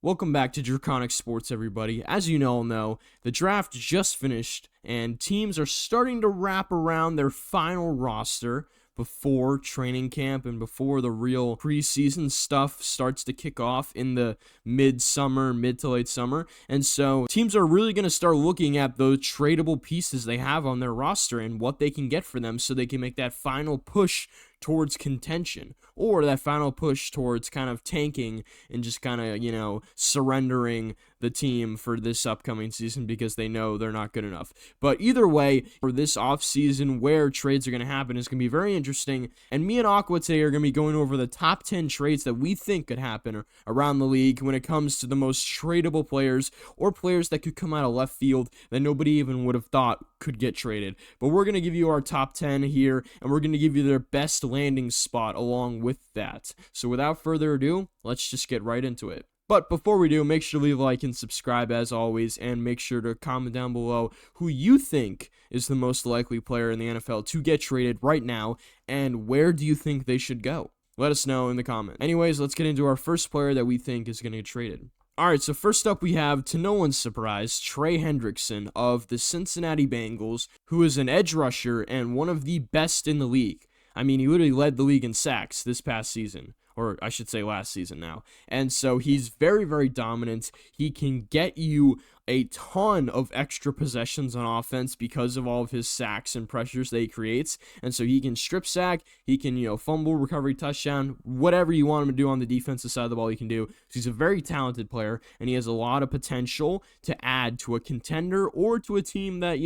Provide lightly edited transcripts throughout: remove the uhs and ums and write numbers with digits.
Welcome back to Draconic Sports, everybody. As you all know, the draft just finished, and teams are starting to wrap around their final roster before training camp and before the real preseason stuff starts to kick off in the mid to late summer. And so teams are really going to start looking at those tradable pieces they have on their roster and what they can get for them so they can make that final push towards contention, or that final push towards kind of tanking and just kind of, surrendering the team for this upcoming season because they know they're not good enough. But either way, for this offseason where trades are going to happen is going to be very interesting. And me and Aqua today are going to be going over the top 10 trades that we think could happen around the league when it comes to the most tradable players or players that could come out of left field that nobody even would have thought could get traded. But we're going to give you our top 10 here, and we're going to give you their best landing spot along with that. So without further ado, let's just get right into it. But before we do, make sure to leave a like and subscribe as always, and make sure to comment down below who you think is the most likely player in the NFL to get traded right now, and where do you think they should go? Let us know in the comments. Anyways, let's get into our first player that we think is going to get traded. Alright, so first up we have, to no one's surprise, Trey Hendrickson of the Cincinnati Bengals, who is an edge rusher and one of the best in the league. I mean, he literally led the league in sacks this past season, or I should say last season now. And so he's very, very dominant. He can get you a ton of extra possessions on offense because of all of his sacks and pressures that he creates. And so he can strip sack, he can, fumble, recovery, touchdown, whatever you want him to do on the defensive side of the ball, he can do. So he's a very talented player, and he has a lot of potential to add to a contender or to a team that,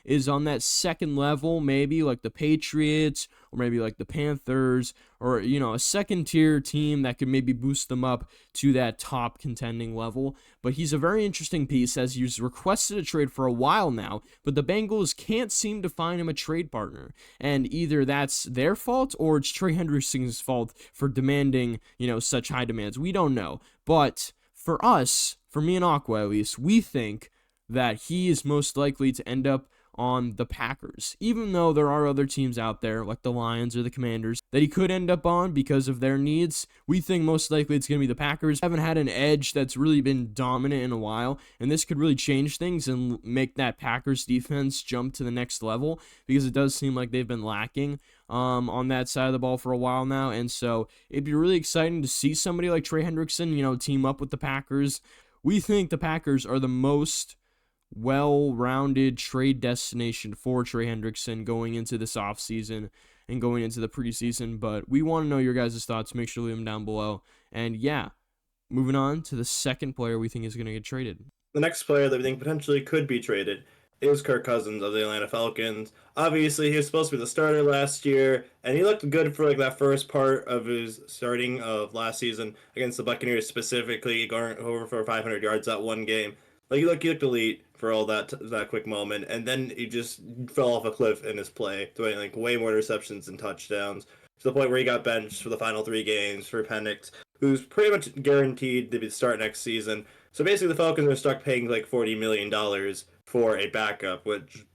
is on that second level, maybe like the Patriots or maybe like the Panthers, or, a second tier team that could maybe boost them up to that top contending level. But he's a very interesting piece, as he's requested a trade for a while now, but the Bengals can't seem to find him a trade partner. And either that's their fault or it's Trey Hendrickson's fault for demanding, such high demands. We don't know. But for us, for me and Aqua at least, we think that he is most likely to end up on the Packers, even though there are other teams out there like the Lions or the Commanders that he could end up on because of their needs. We think most likely it's going to be the Packers. Haven't had an edge that's really been dominant in a while, and this could really change things and make that Packers defense jump to the next level, because it does seem like they've been lacking on that side of the ball for a while now. And so it'd be really exciting to see somebody like Trey Hendrickson, team up with the Packers. We think the Packers are the most well-rounded trade destination for Trey Hendrickson going into this offseason and going into the preseason. But we want to know your guys' thoughts. Make sure to leave them down below. And yeah, moving on to the second player we think is going to get traded. The next player that we think potentially could be traded is Kirk Cousins of the Atlanta Falcons. Obviously, he was supposed to be the starter last year, and he looked good for that first part of his starting of last season against the Buccaneers specifically, going over for 500 yards that one game. He looked elite for all that quick moment, and then he just fell off a cliff in his play, doing way more interceptions and touchdowns, to the point where he got benched for the final 3 games for Penix, who's pretty much guaranteed to start next season. So basically, the Falcons are stuck paying $40 million for a backup, which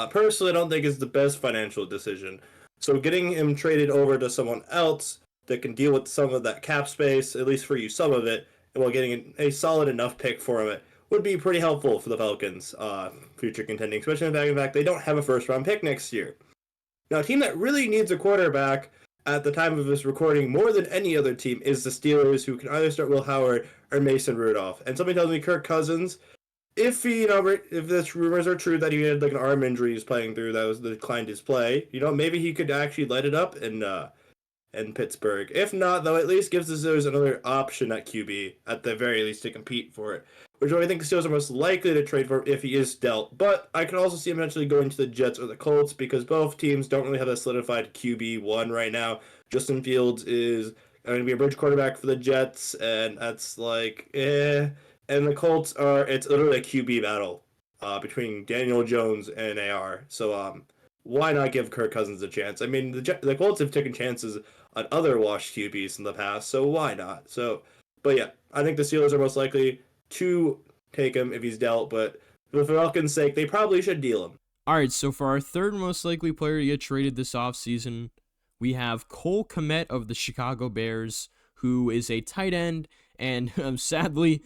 personally I don't think is the best financial decision. So getting him traded over to someone else that can deal with some of that cap space, at least for you some of it, and while getting a solid enough pick for him, would be pretty helpful for the Falcons' future contending, especially in the fact they don't have a first-round pick next year. Now, a team that really needs a quarterback at the time of this recording more than any other team is the Steelers, who can either start Will Howard or Mason Rudolph. And somebody tells me Kirk Cousins, if the rumors are true that he had an arm injury he's playing through that declined his play, maybe he could actually light it up in Pittsburgh. If not, though, at least gives the Steelers another option at QB, at the very least, to compete for it, which I think the Steelers are most likely to trade for if he is dealt. But I could also see him eventually going to the Jets or the Colts, because both teams don't really have a solidified QB1 right now. Justin Fields is going to be a bridge quarterback for the Jets, and that's And the Colts it's literally a QB battle between Daniel Jones and AR. So why not give Kirk Cousins a chance? I mean, the Colts have taken chances on other washed QBs in the past, so why not? But yeah, I think the Steelers are most likely to take him if he's dealt, but for the Falcons' sake, they probably should deal him. Alright, so for our third most likely player to get traded this offseason, we have Kmet of the Chicago Bears, who is a tight end and sadly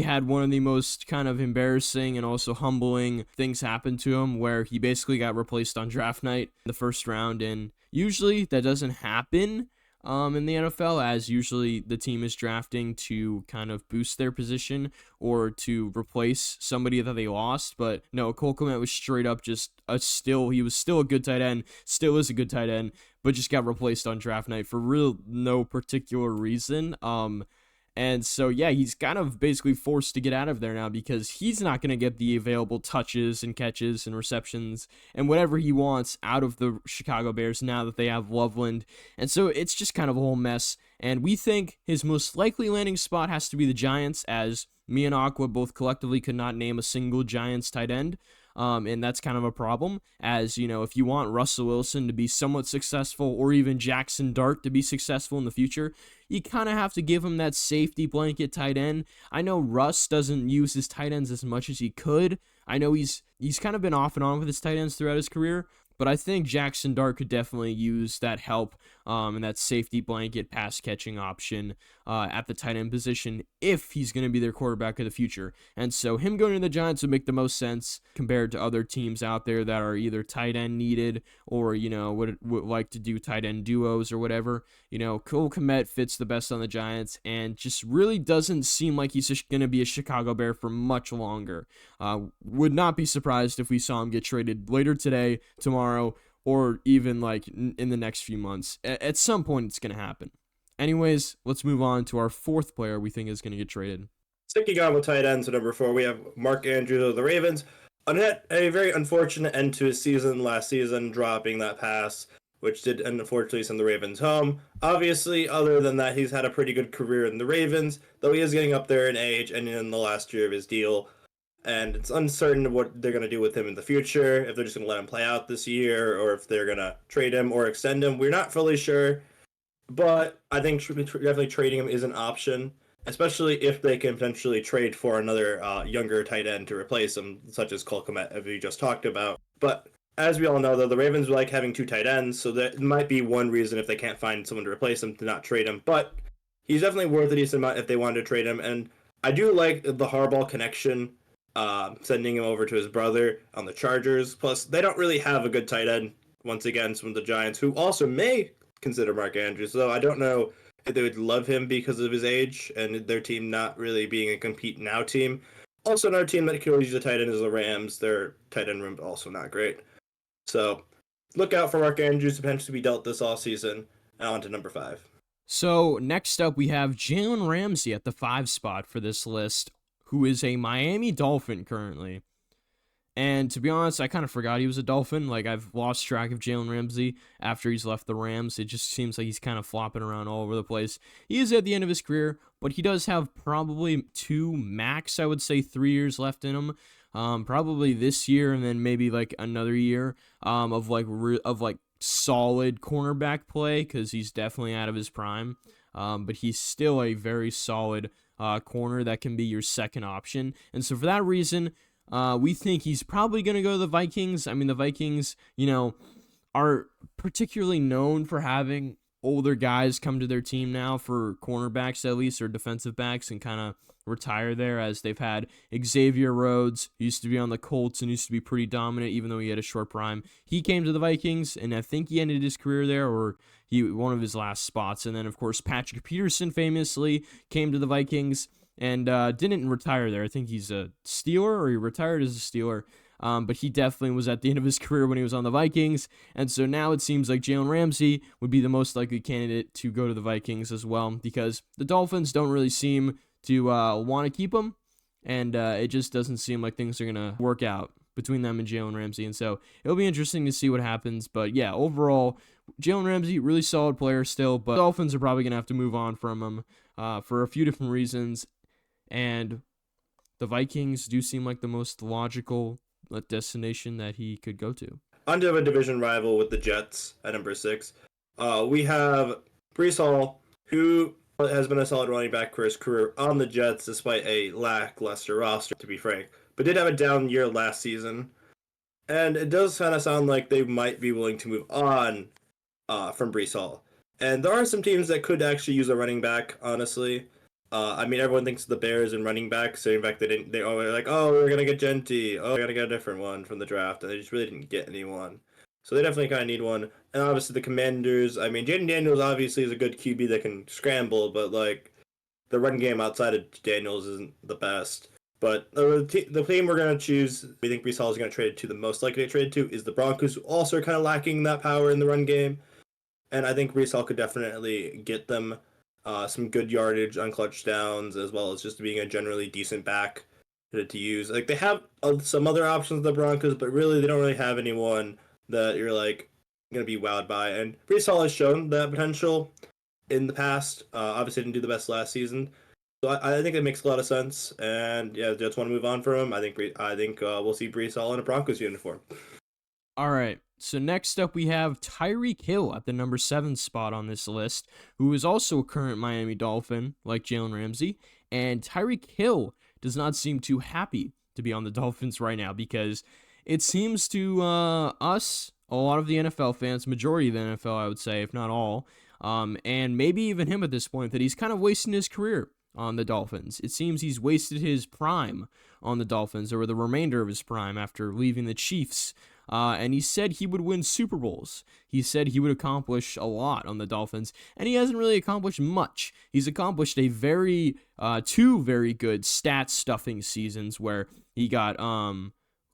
had one of the most kind of embarrassing and also humbling things happen to him, where he basically got replaced on draft night in the first round. And usually that doesn't happen in the NFL, as usually the team is drafting to kind of boost their position or to replace somebody that they lost. But no, Cole Kmet was straight up just he was still a good tight end, still is a good tight end, but just got replaced on draft night for real no particular reason. And so, yeah, he's kind of basically forced to get out of there now, because he's not going to get the available touches and catches and receptions and whatever he wants out of the Chicago Bears now that they have Loveland. And so it's just kind of a whole mess. And we think his most likely landing spot has to be the Giants, as me and Aqua both collectively could not name a single Giants tight end. And that's kind of a problem, as, you know, if you want Russell Wilson to be somewhat successful, or even Jackson Dart to be successful in the future, you kind of have to give him that safety blanket tight end. I know Russ doesn't use his tight ends as much as he could. I know he's kind of been off and on with his tight ends throughout his career, but I think Jackson Dart could definitely use that help and that safety blanket pass catching option at the tight end position if he's going to be their quarterback of the future. And so him going to the Giants would make the most sense compared to other teams out there that are either tight end needed or, you know, would like to do tight end duos or whatever. You know, Cole Kmet fits the best on the Giants and just really doesn't seem like he's going to be a Chicago Bear for much longer. Would not be surprised if we saw him get traded later today, tomorrow, or even like in the next few months. At some point, it's going to happen. Anyways, let's move on to our fourth player we think is going to get traded. Sticking on with tight ends at number 4, we have Mark Andrews of the Ravens. A very unfortunate end to his season last season, dropping that pass, which did unfortunately send the Ravens home. Obviously, other than that, he's had a pretty good career in the Ravens, though he is getting up there in age and in the last year of his deal. And it's uncertain what they're going to do with him in the future, if they're just going to let him play out this year, or if they're going to trade him or extend him. We're not fully sure, but I think definitely trading him is an option, especially if they can potentially trade for another younger tight end to replace him, such as Cole Kmet, as we just talked about. But as we all know, though, the Ravens like having 2 tight ends, so that might be one reason if they can't find someone to replace him to not trade him. But he's definitely worth a decent amount if they wanted to trade him, and I do like the Harbaugh connection. Sending him over to his brother on the Chargers. Plus, they don't really have a good tight end, once again, some of the Giants, who also may consider Mark Andrews, though I don't know if they would love him because of his age and their team not really being a compete now team. Also, another team that could always use a tight end is the Rams. Their tight end room is also not great. So, look out for Mark Andrews to potentially be dealt this offseason. On to number 5. So, next up, we have Jaylen Ramsey at the 5 spot for this list, who is a Miami Dolphin currently. And to be honest, I kind of forgot he was a Dolphin. Like, I've lost track of Jaylen Ramsey after he's left the Rams. It just seems like he's kind of flopping around all over the place. He is at the end of his career, but he does have probably 2, max, I would say 3 years left in him. Probably this year and then maybe like another year of solid cornerback play, because he's definitely out of his prime. But he's still a very solid corner that can be your second option. And so for that reason, we think he's probably going to go to the Vikings. I mean, the Vikings, you know, are particularly known for having older guys come to their team now, for cornerbacks at least, or defensive backs, and kind of retire there, as they've had Xavier Rhodes, who used to be on the Colts and used to be pretty dominant even though he had a short prime. He came to the Vikings, and I think he ended his career there, or one of his last spots. And then, of course, Patrick Peterson famously came to the Vikings and didn't retire there. I think he's a Steeler, or he retired as a Steeler. But he definitely was at the end of his career when he was on the Vikings. And so now it seems like Jaylen Ramsey would be the most likely candidate to go to the Vikings as well, because the Dolphins don't really seem to want to keep him. And it just doesn't seem like things are going to work out between them and Jaylen Ramsey. And so it'll be interesting to see what happens. But yeah, overall, Jaylen Ramsey, really solid player still. But the Dolphins are probably going to have to move on from him for a few different reasons. And the Vikings do seem like the most logical destination that he could go to. Onto a division rival with the Jets at number 6. We have Bree Hall, who has been a solid running back for his career on the Jets, despite a lackluster roster, to be frank, but did have a down year last season. And it does kind of sound like they might be willing to move on from Bree Hall. And there are some teams that could actually use a running back, honestly. I mean, everyone thinks the Bears and running back. So in fact, they're like, oh, we're gonna get Genty. Oh, we're gonna get a different one from the draft, and they just really didn't get anyone. So they definitely kind of need one. And obviously the Commanders. I mean, Jaden Daniels obviously is a good QB that can scramble, but like the run game outside of Daniels isn't the best. But the team we're going to choose, we think Brees Hall is going to trade to, the most likely to trade to, is the Broncos, who also are kind of lacking that power in the run game. And I think Brees Hall could definitely get them some good yardage on clutch downs, as well as just being a generally decent back to use. Like, they have some other options, the Broncos, but really they don't really have anyone that you're like going to be wowed by. And Brees Hall has shown that potential in the past. Obviously didn't do the best last season. So I think it makes a lot of sense, and yeah, just want to move on from him. I think we'll see Brees Hall in a Broncos uniform. All right. So next up, we have Tyreek Hill at the number 7 spot on this list, who is also a current Miami Dolphin, like Jaylen Ramsey. And Tyreek Hill does not seem too happy to be on the Dolphins right now, because it seems to us, a lot of the NFL fans, majority of the NFL, I would say, if not all, and maybe even him at this point, that he's kind of wasting his career on the Dolphins. It seems he's wasted his prime on the Dolphins, or the remainder of his prime, after leaving the Chiefs. And he said he would win Super Bowls. He said he would accomplish a lot on the Dolphins, and he hasn't really accomplished much. He's accomplished two very good stat-stuffing seasons where he got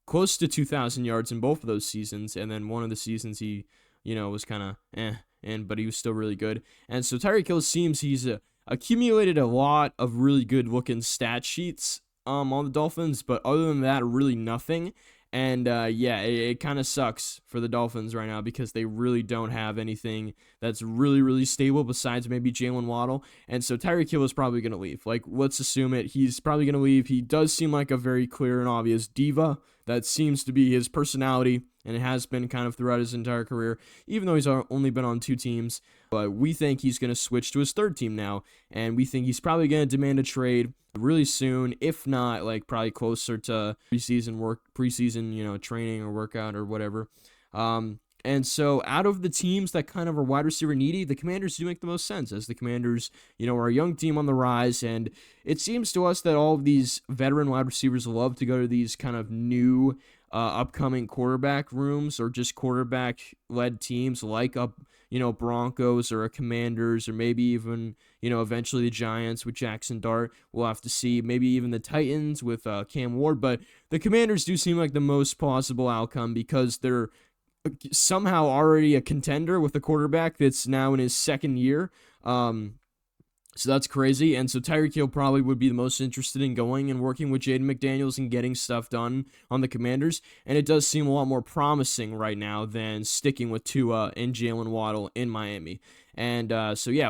close to 2,000 yards in both of those seasons, and then one of the seasons he, was kind of but he was still really good. And so Tyreek Hill seems he's accumulated a lot of really good-looking stat sheets on the Dolphins, but other than that, really nothing. And it kind of sucks for the Dolphins right now, because they really don't have anything that's really, really stable besides maybe Jaylen Waddle. And so Tyreek Hill is probably going to leave. Like, let's assume it. He's probably going to leave. He does seem like a very clear and obvious diva. That seems to be his personality, and it has been kind of throughout his entire career, even though he's only been on 2 teams. But we think he's going to switch to his 3rd team now, and we think he's probably going to demand a trade really soon, if not like probably closer to preseason training or workout or whatever. And so out of the teams that kind of are wide receiver needy, the Commanders do make the most sense, as the Commanders, are a young team on the rise, and it seems to us that all of these veteran wide receivers love to go to these kind of new upcoming quarterback rooms, or just quarterback-led teams like Broncos or a Commanders, or maybe even, eventually the Giants with Jackson Dart. We'll have to see. Maybe even the Titans with Cam Ward. But the Commanders do seem like the most plausible outcome, because they're somehow already a contender with a quarterback that's now in his 2nd year. So that's crazy. And so Tyreek Hill probably would be the most interested in going and working with Jaden McDaniels and getting stuff done on the Commanders. And it does seem a lot more promising right now than sticking with Tua and Jaylen Waddle in Miami. And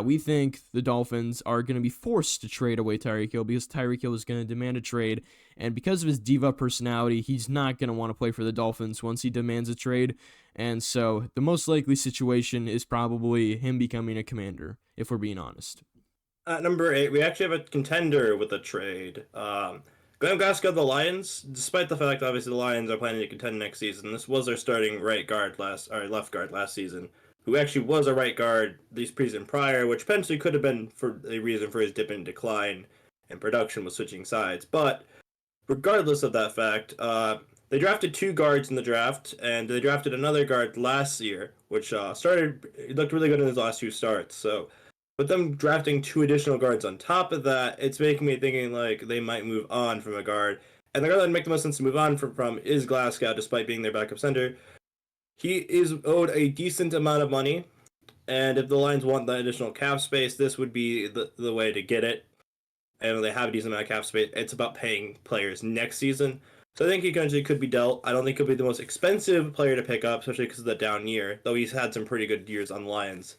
we think the Dolphins are going to be forced to trade away Tyreek Hill, because Tyreek Hill is going to demand a trade. And because of his diva personality, he's not going to want to play for the Dolphins once he demands a trade. And so the most likely situation is probably him becoming a Commander, if we're being honest. At number 8, we actually have a contender with a trade. Glasco, the Lions, despite the fact obviously the Lions are planning to contend next season, this was their starting left guard last season, who actually was a right guard these season prior, which potentially could have been for a reason for his dip in decline and production with switching sides. But regardless of that fact, they drafted 2 guards in the draft, and they drafted another guard last year, which looked really good in his last 2 starts. So with them drafting 2 additional guards on top of that, it's making me thinking like they might move on from a guard. And the guard that would make the most sense to move on from is Glasgow, despite being their backup center. He is owed a decent amount of money, and if the Lions want that additional cap space, this would be the way to get it. And when they have a decent amount of cap space, it's about paying players next season. So I think he potentially could be dealt. I don't think he'll be the most expensive player to pick up, especially because of the down year, though he's had some pretty good years on the Lions,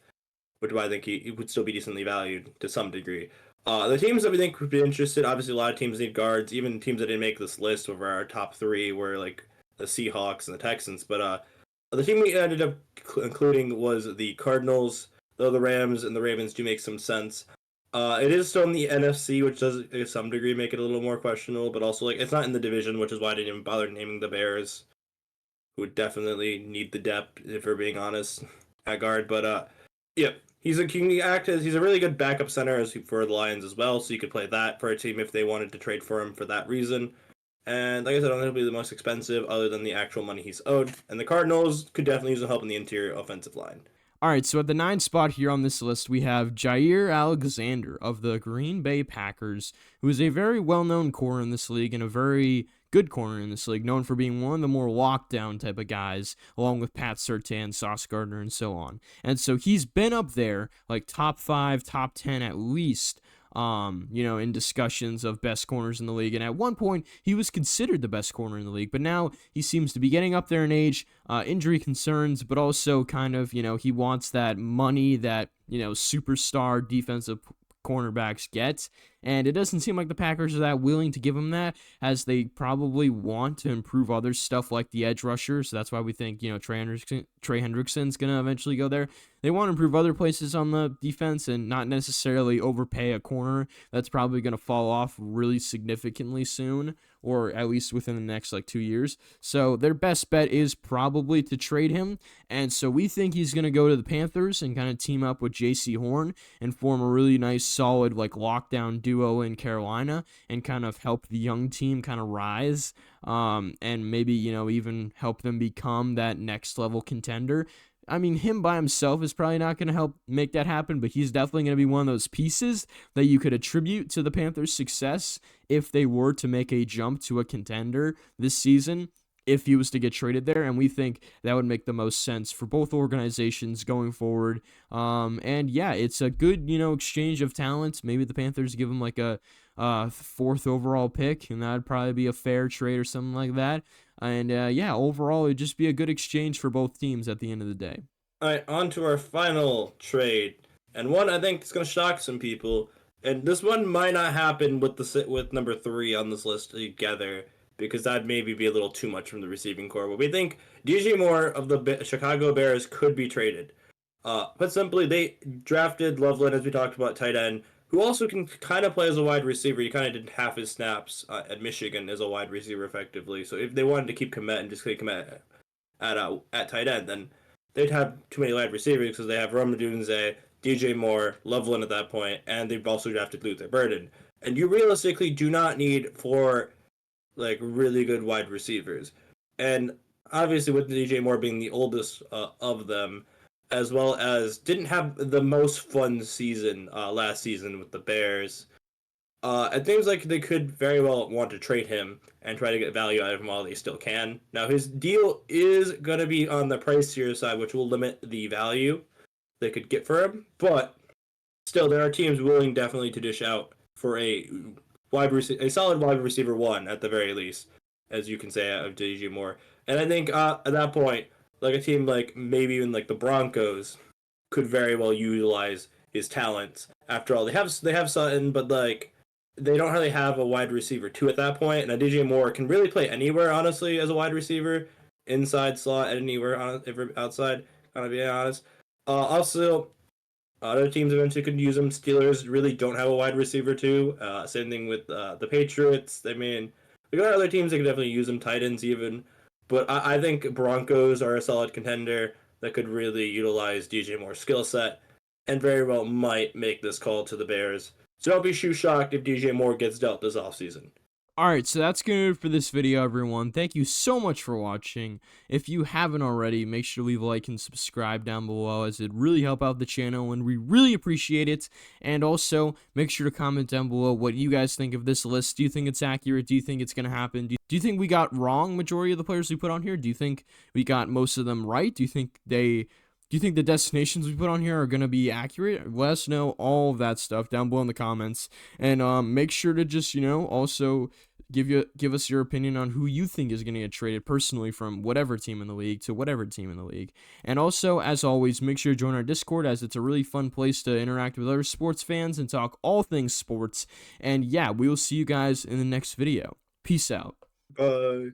which is why I think he would still be decently valued to some degree. The teams that we think would be interested, obviously a lot of teams need guards. Even teams that didn't make this list over our top 3 were like the Seahawks and the Texans. But the team we ended up including was the Cardinals, though the Rams and the Ravens do make some sense. It is still in the NFC, which does to some degree make it a little more questionable, but also like it's not in the division, which is why I didn't even bother naming the Bears, who would definitely need the depth if we're being honest at guard. But He's a can act as he's a really good backup center for the Lions as well, so you could play that for a team if they wanted to trade for him for that reason. And like I said, I don't think he'll be the most expensive other than the actual money he's owed. And the Cardinals could definitely use some help in the interior offensive line. All right, so at the 9th spot here on this list, we have Jaire Alexander of the Green Bay Packers, who is a very well-known corner in this league and a very good corner in this league, known for being one of the more lockdown type of guys, along with Pat Surtain, Sauce Gardner, and so on. And so he's been up there, like top 5, top 10 at least, in discussions of best corners in the league. And at one point, he was considered the best corner in the league, but now he seems to be getting up there in age, injury concerns, but also kind of, he wants that money that, superstar defensive cornerbacks get. And it doesn't seem like the Packers are that willing to give him that, as they probably want to improve other stuff like the edge rusher. So that's why we think, Trey Hendrickson's going to eventually go there. They want to improve other places on the defense and not necessarily overpay a corner that's probably going to fall off really significantly soon, or at least within the next 2 years. So their best bet is probably to trade him. And so we think he's going to go to the Panthers and kind of team up with J.C. Horn and form a really nice, solid, lockdown duo in Carolina and kind of help the young team kind of rise, and maybe, even help them become that next level contender. I mean, him by himself is probably not going to help make that happen, but he's definitely going to be one of those pieces that you could attribute to the Panthers' success if they were to make a jump to a contender this season, if he was to get traded there. And we think that would make the most sense for both organizations going forward. And yeah, it's a good, exchange of talents. Maybe the Panthers give him a 4th overall pick, and that'd probably be a fair trade or something like that. And overall, it'd just be a good exchange for both teams at the end of the day. All right, on to our final trade, and one I think is going to shock some people. And this one might not happen with number 3 on this list together, because that'd maybe be a little too much from the receiving core. But we think DJ Moore of the Chicago Bears could be traded. Put simply, they drafted Loveland, as we talked about, tight end, who also can kind of play as a wide receiver. He kind of did half his snaps at Michigan as a wide receiver effectively. So if they wanted to keep Kmet and just keep Kmet at tight end, then they'd have too many wide receivers, because they have Rome Odunze, DJ Moore, Loveland at that point, and they've also drafted Luther Burden. And you realistically do not need 4 really good wide receivers. And obviously with DJ Moore being the oldest of them, as well as didn't have the most fun season last season with the Bears, it seems like they could very well want to trade him and try to get value out of him while they still can. Now, his deal is going to be on the pricier side, which will limit the value they could get for him, but still, there are teams willing definitely to dish out for a solid wide receiver 1 at the very least, as you can say, of DJ Moore. And I think at that point, a team maybe even the Broncos could very well utilize his talents. After all, they have Sutton, but they don't really have a wide receiver 2 at that point. And a DJ Moore can really play anywhere, honestly, as a wide receiver, inside slot, anywhere outside. Kind of being honest. Also, other teams eventually could use him. Steelers really don't have a wide receiver 2. Same thing with the Patriots. I mean, we got other teams that could definitely use him, tight ends even. But I think Broncos are a solid contender that could really utilize DJ Moore's skill set and very well might make this call to the Bears. So don't be shocked if DJ Moore gets dealt this offseason. Alright, so that's good for this video, everyone. Thank you so much for watching. If you haven't already, make sure to leave a like and subscribe down below, as it really help out the channel, and we really appreciate it. And also, make sure to comment down below what you guys think of this list. Do you think it's accurate? Do you think it's going to happen? Do you think we got wrong majority of the players we put on here? Do you think we got most of them right? Do you think the destinations we put on here are going to be accurate? Let us know all of that stuff down below in the comments. And make sure to just, also give us your opinion on who you think is going to get traded personally from whatever team in the league to whatever team in the league. And also, as always, make sure to join our Discord, as it's a really fun place to interact with other sports fans and talk all things sports. And yeah, we will see you guys in the next video. Peace out. Bye.